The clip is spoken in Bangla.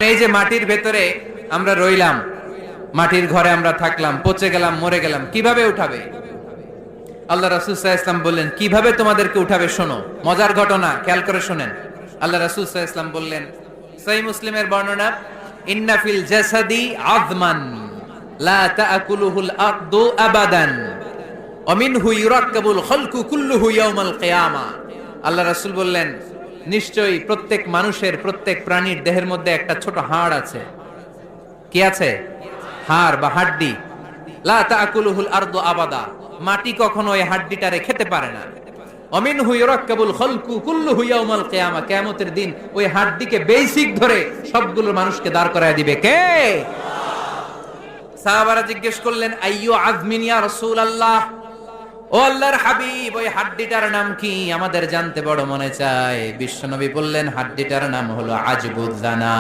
এই যে মাটির ভেতরে আমরা রইলাম, মাটির ঘরে আমরা থাকলাম, পচে গেলাম, মরে গেলাম, কিভাবে উঠাবে? আল্লাহ রাসূল সাল্লাল্লাহু আলাইহি ওয়াসাল্লাম বললেন, কিভাবে তোমাদেরকে উঠাবে শোনো। মজার ঘটনা, খেয়াল করে শোনেন। আল্লাহ রাসূল সাল্লাল্লাহু আলাইহি ওয়াসাল্লাম বললেন, সহিহ মুসলিমের বর্ণনা, ইন্না ফিল জাসাদি আযমান লা তাআকুলুহুল আরদু আবাদান ওয়া মিনহু ইউরাক্কাবুল খালকু কুল্লুহু ইয়াউমাল কিয়ামা। আল্লাহ রাসূল বললেন, নিশ্চয়ই প্রত্যেক মানুষের, প্রত্যেক প্রাণীর দেহের মধ্যে একটা ছোট হাড় আছে। কি আছে? হাড় বা হাড্ডি। লা তাআকুলুহুল আরদু আবাদা, মাটি কখনো এই হাড্ডিটারে খেতে পারে না। অমিনহু ইউরাক্কাবুল খালকু কুল্লুহু ইয়াউমাল কিয়ামা, কিয়ামতের দিন ওই হাড্ডিকে বেসিক ধরে সবগুলো মানুষকে দাঁড় করায় দিবে কে? সাহাবারা জিজ্ঞেস করলেন, আইয়ু আযমিন ইয়া রাসূলুল্লাহ, ও আল্লাহর হাবিব, ওই হাড্ডিটার নাম কি? আমাদের জানতে বড় মনে চায়। বিশ্বনবী বললেন, হাড্ডিটার নাম হলো আজবুজ জানা।